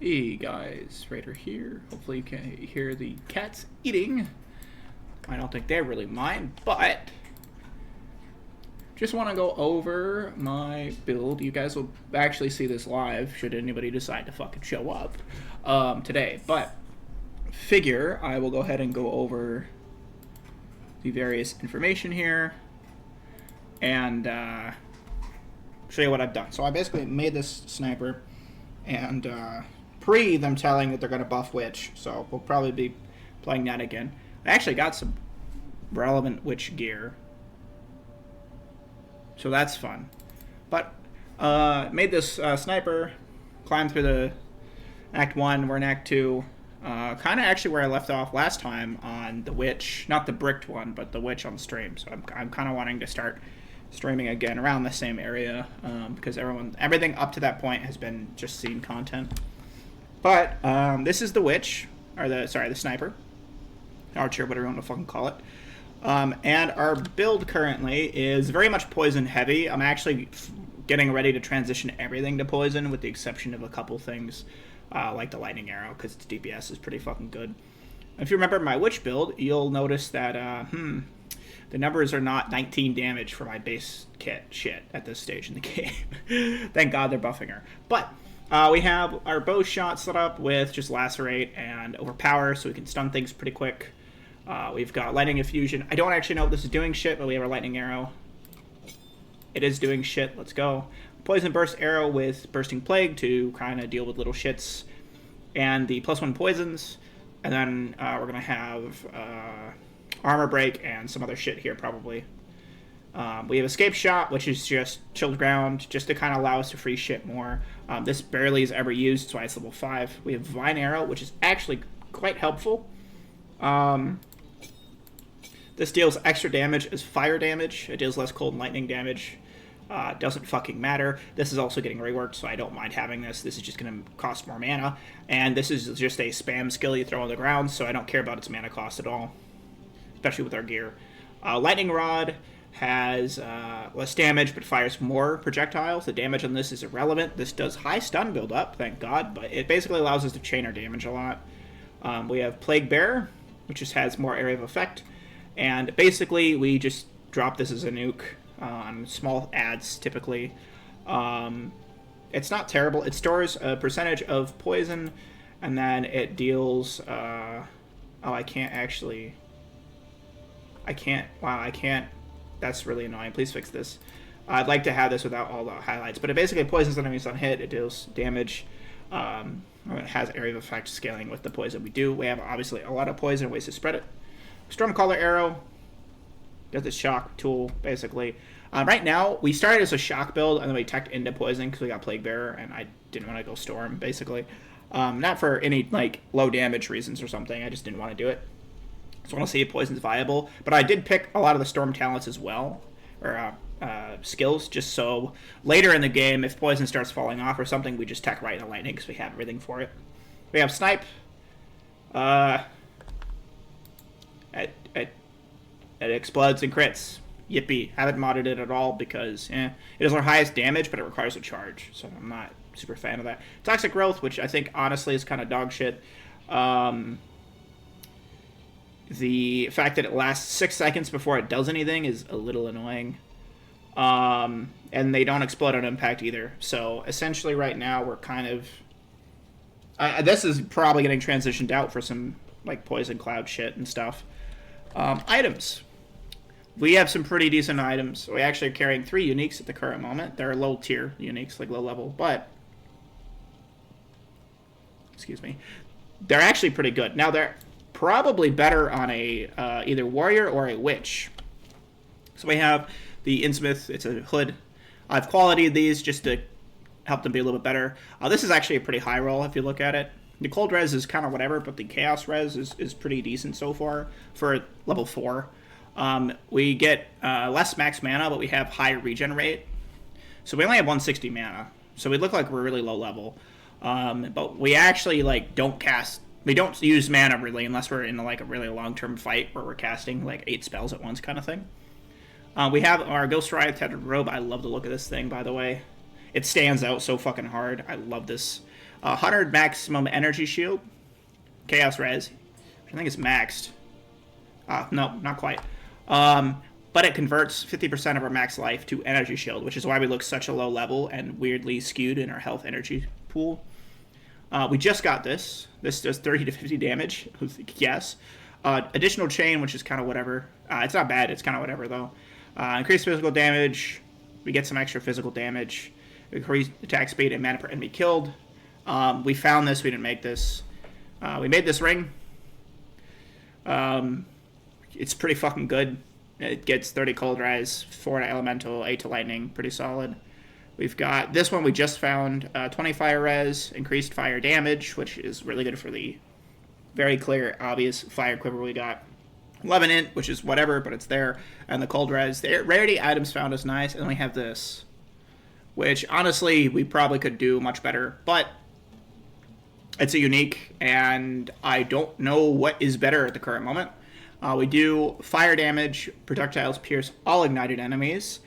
Hey guys, Raider here. Hopefully you can hear the cats eating. I don't think they really mind, but just want to go over my build. You guys will actually see this live should anybody decide to fucking show up today. But figure I will go ahead and go over the various information here and show you what I've done. So I basically made this sniper and pre them telling that they're going to buff Witch, so we'll probably be playing that again. I actually got some relevant Witch gear, so that's fun. But made this sniper, climbed through the Act 1, we're in Act 2. Kind of actually where I left off last time on the Witch, not the bricked one, but the Witch on the stream. So I'm kind of wanting to start streaming again around the same area because everything up to that point has been just scene content. But this is the Witch, or the Sniper, Archer, whatever you want to fucking call it. And our build currently is very much poison heavy. I'm actually getting ready to transition everything to poison, with the exception of a couple things like the lightning arrow, because its DPS is pretty fucking good. If you remember my Witch build, you'll notice that the numbers are not 19 damage for my base kit shit at this stage in the game. Thank God they're buffing her. But we have our bow shot set up with just lacerate and overpower, so we can stun things pretty quick. We've got lightning infusion. I don't actually know if this is doing shit, but we have our lightning arrow. It is doing shit. Let's go. Poison burst arrow with bursting plague to kind of deal with little shits, and the +1 poisons. And then we're gonna have armor break and some other shit here probably. We have escape shot, which is just chilled ground, just to kind of allow us to free shit more. This barely is ever used, so it's level 5. We have vine arrow, which is actually quite helpful. This deals extra damage as fire damage. It deals less cold and lightning damage. Doesn't fucking matter. This is also getting reworked, so I don't mind having this. This is just going to cost more mana. And this is just a spam skill you throw on the ground, so I don't care about its mana cost at all, especially with our gear. Lightning Rod has less damage, but fires more projectiles. The damage on this is irrelevant. This does high stun build up, thank God, but it basically allows us to chain our damage a lot. We have Plague Bear, which just has more area of effect. And basically, we just drop this as a nuke on small adds, typically. It's not terrible. It stores a percentage of poison, and then it deals... oh, I can't actually... I can't... Wow, I can't... That's really annoying. Please fix this. I'd like to have this without all the highlights, but it basically poisons enemies on hit. It deals damage. It has area of effect scaling with the poison we do. We have, obviously, a lot of poison, ways to spread it. Stormcaller arrow does the shock tool, basically. Right now, we started as a shock build, and then we teched into poison because we got Plague Bearer, and I didn't want to go storm, basically. Not for any, like, low damage reasons or something. I just didn't want to do it. So I want to see if poison's viable. But I did pick a lot of the storm talents as well, or skills, just so later in the game, if poison starts falling off or something, we just tech right into lightning because we have everything for it. We have snipe. It explodes and crits. Yippee. Haven't modded it at all because it is our highest damage, but it requires a charge, so I'm not super fan of that. Toxic Growth, which I think honestly is kind of dog shit. The fact that it lasts 6 seconds before it does anything is a little annoying. And they don't explode on impact either. So essentially right now we're kind of... this is probably getting transitioned out for some like poison cloud shit and stuff. Items. We have some pretty decent items. We actually are carrying 3 uniques at the current moment. They're low tier uniques, like low level, but... Excuse me. They're actually pretty good. Now they're probably better on a either warrior or a witch. So we have the Innsmouth. It's a hood. I've qualityed these just to help them be a little bit better. This is actually a pretty high roll if you look at it. The cold res is kind of whatever, but the chaos res is pretty decent so far for level 4. We get less max mana, but we have high regen rate. So we only have 160 mana. So we look like we're really low level. But we actually like don't cast... We don't use mana really unless we're in like a really long-term fight where we're casting like 8 spells at once kind of thing. We have our Ghost Riot Tethered Robe. I love the look of this thing, by the way. It stands out so fucking hard. I love this. 100 maximum energy shield. Chaos res, which I think is maxed. No, not quite. But it converts 50% of our max life to energy shield, which is why we look such a low level and weirdly skewed in our health energy pool. We just got this. This does 30 to 50 damage. Yes. Additional chain, which is kind of whatever. It's not bad. It's kind of whatever, though. Increased physical damage. We get some extra physical damage. Increased attack speed and mana per enemy killed. We found this. We didn't make this. We made this ring. It's pretty fucking good. It gets 30 cold rise, 4 to elemental, 8 to lightning. Pretty solid. We've got this one we just found. 20 fire res, increased fire damage, which is really good for the very clear, obvious fire quiver we got. 11 int, which is whatever, but it's there. And the cold res. The rarity items found is nice. And we have this, which honestly we probably could do much better. But it's a unique, and I don't know what is better at the current moment. We do fire damage, projectiles pierce all ignited enemies,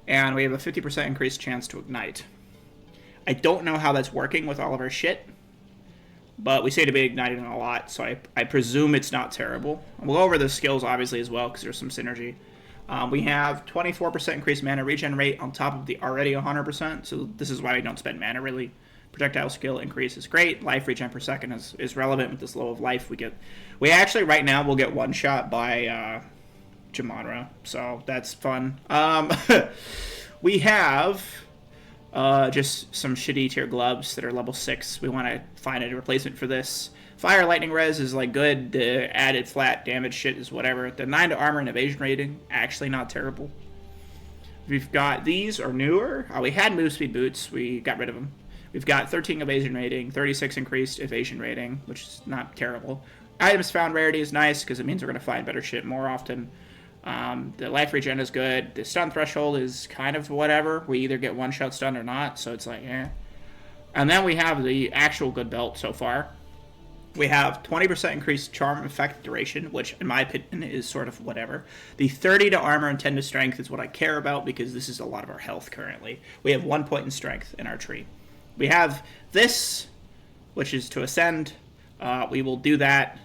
and we have a 50% increased chance to ignite. I don't know how that's working with all of our shit, but we say to be ignited a lot, so I presume it's not terrible. We'll go over the skills, obviously, as well, because there's some synergy. We have 24% increased mana regen rate on top of the already 100%, so this is why we don't spend mana, really. Projectile skill increase is great. Life regen per second is relevant with this low of life. We actually, right now, will get one shot by Jamara, so that's fun. We have just some shitty tier gloves that are level 6. We want to find a replacement for this. Fire lightning res is like good. The added flat damage shit is whatever. The 9 to armor and evasion rating, actually not terrible. We've got these are newer. We had move speed boots. We got rid of them. We've got 13 evasion rating, 36 increased evasion rating, which is not terrible. Items found rarity is nice because it means we're going to find better shit more often. The life regen is good. The stun threshold is kind of whatever. We either get one-shot stun or not, so it's like, eh. And then we have the actual good belt so far. We have 20% increased charm effect duration, which in my opinion is sort of whatever. The 30 to armor and 10 to strength is what I care about because this is a lot of our health currently. We have 1 point in strength in our tree. We have this, which is to ascend. We will do that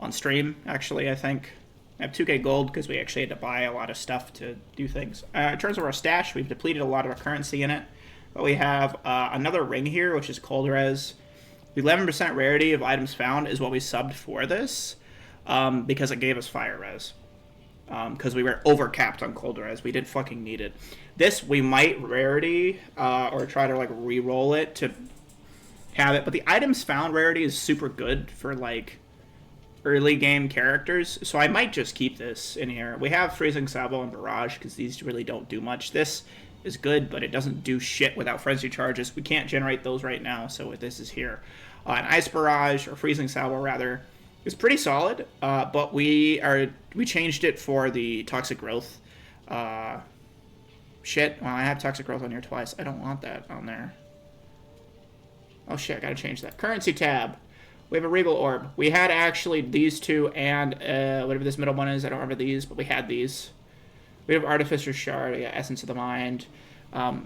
on stream, actually, I think. I have 2k gold because we actually had to buy a lot of stuff to do things. In terms of our stash, we've depleted a lot of our currency in it. But we have another ring here, which is cold res. The 11% rarity of items found is what we subbed for this because it gave us fire res. Because we were overcapped on cold res. We didn't fucking need it. This, we might rarity or try to like re-roll it to have it. But the items found rarity is super good for like early game characters. So I might just keep this in here. We have Freezing Salvo and Barrage because these really don't do much. This is good, but it doesn't do shit without Frenzy Charges. We can't generate those right now, so this is here. An Ice Barrage, or Freezing Salvo rather, is pretty solid, but we changed it for the Toxic Growth shit. Well, I have Toxic Growth on here twice. I don't want that on there. Oh shit, I gotta change that. Currency tab. We have a Regal Orb. We had actually these two and whatever this middle one is. I don't remember these, but we had these. We have Artificer's Shard, yeah, Essence of the Mind.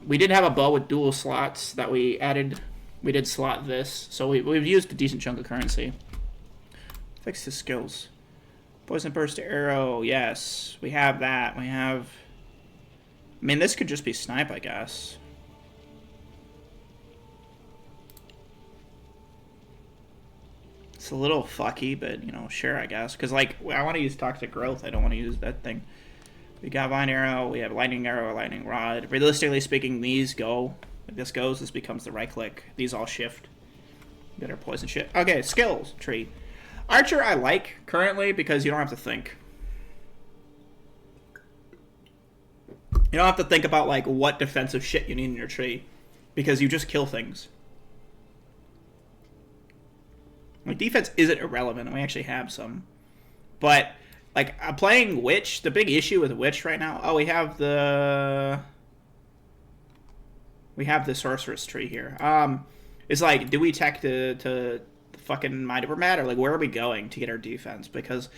We did have a bow with dual slots that we added. We did slot this, so we've used a decent chunk of currency. Fix the skills. Poison Burst Arrow, yes. We have that. We have... I mean, this could just be Snipe, I guess. It's a little fucky, but, you know, sure, I guess. Because, like, I want to use Toxic Growth. I don't want to use that thing. We got Vine Arrow. We have Lightning Arrow, Lightning Rod. Realistically speaking, these go. If this goes, this becomes the right click. These all shift. Get our poison shit. Okay, skills tree. Archer I like currently because you don't have to think. You don't have to think about like what defensive shit you need in your tree because you just kill things. Like defense isn't irrelevant, and we actually have some. But like I'm playing Witch, the big issue with Witch right now. Oh, we have the sorceress tree here. It's like, do we tech to fucking Mind Over Matter? Like, where are we going to get our defense? Because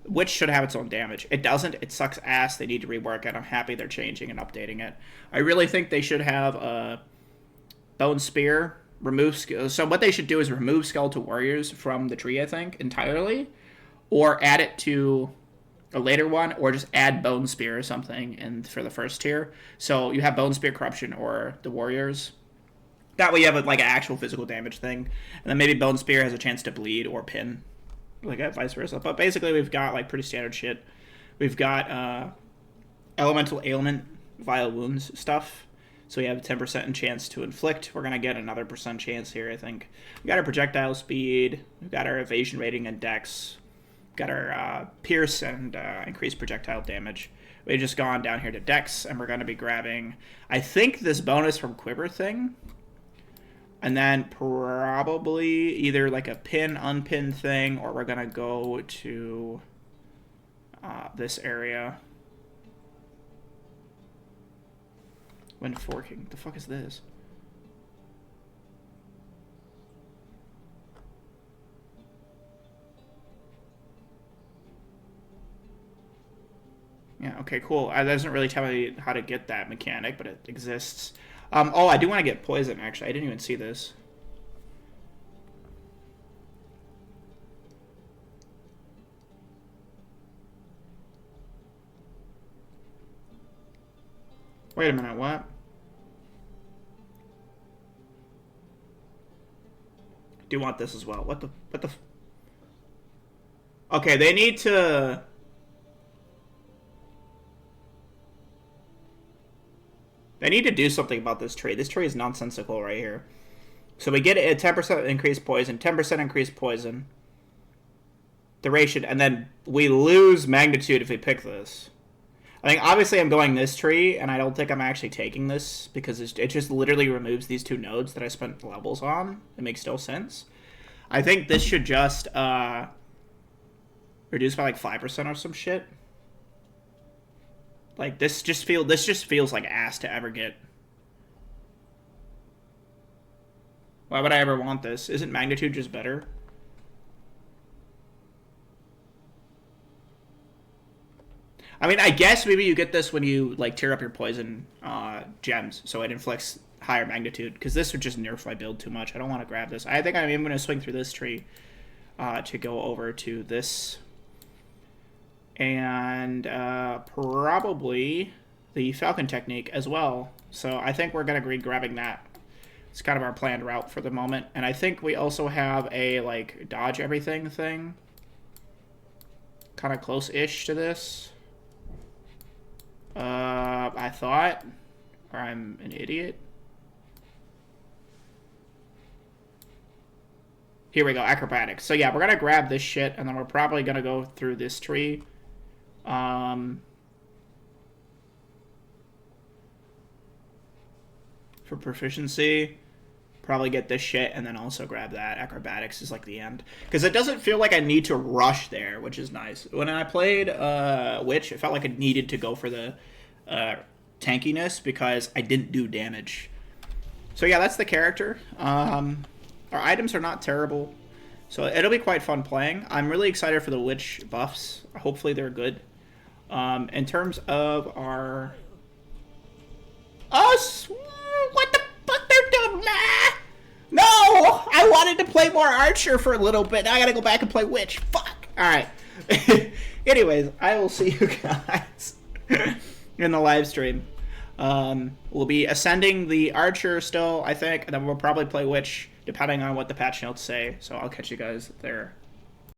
Witch should have its own damage. It doesn't. It sucks ass. They need to rework it. I'm happy they're changing and updating it. I really think they should have a Bone Spear remove skill. So what they should do is remove Skeletal Warriors from the tree, I think, entirely, or add it to a later one, or just add Bone Spear or something in for the first tier. So you have Bone Spear, Corruption, or the Warriors. That way you have like an actual physical damage thing, and then maybe Bone Spear has a chance to bleed or pin, like vice versa. But basically we've got like pretty standard shit. We've got Elemental Ailment, Vile Wounds stuff. So we have a 10% chance to inflict. We're going to get another % chance here, I think. We got our projectile speed. We've got our evasion rating and dex. We've got our pierce and increased projectile damage. We've just gone down here to dex, and we're going to be grabbing, I think, this bonus from Quiver thing. And then probably either like a pin, unpin thing, or we're going to go to this area. When forking. The fuck is this? Yeah, okay, cool. That doesn't really tell me how to get that mechanic, but it exists. Oh, I do want to get poison, actually. I didn't even see this. Wait a minute, what? Do want this as well. What the Okay, they need to do something about this tree. This tree is nonsensical right here. So we get a 10% increased poison, 10% increased poison. Duration, and then we lose magnitude if we pick this. I think obviously I'm going this tree, and I don't think I'm actually taking this because it just literally removes these two nodes that I spent levels on. It makes no sense. I think this should just reduce by like 5% or some shit. Like this just feels like ass to ever get. Why would I ever want this? Isn't magnitude just better? I mean, I guess maybe you get this when you like tear up your poison gems, so it inflicts higher magnitude. Because this would just nerf my build too much. I don't want to grab this. I think I'm going to swing through this tree to go over to this, and probably the Falcon technique as well. So I think we're going to be grabbing that. It's kind of our planned route for the moment, and I think we also have a like dodge everything thing, kind of close-ish to this. I thought, or I'm an idiot. Here we go, acrobatics. So yeah, we're gonna grab this shit, and then we're probably gonna go through this tree. For proficiency, probably get this shit, and then also grab that. Acrobatics is like the end. Because it doesn't feel like I need to rush there, which is nice. When I played Witch, it felt like I needed to go for the tankiness because I didn't do damage. So yeah, that's the character. Our items are not terrible, so it'll be quite fun playing. I'm really excited for the Witch buffs. Hopefully they're good. In terms of our... Us? What the fuck they're doing? Nah! No! I wanted to play more Archer for a little bit. Now I gotta go back and play Witch. Fuck! Alright. Anyways, I will see you guys in the live stream. We'll be ascending the Archer still, I think, and then we'll probably play Witch, depending on what the patch notes say. So I'll catch you guys there.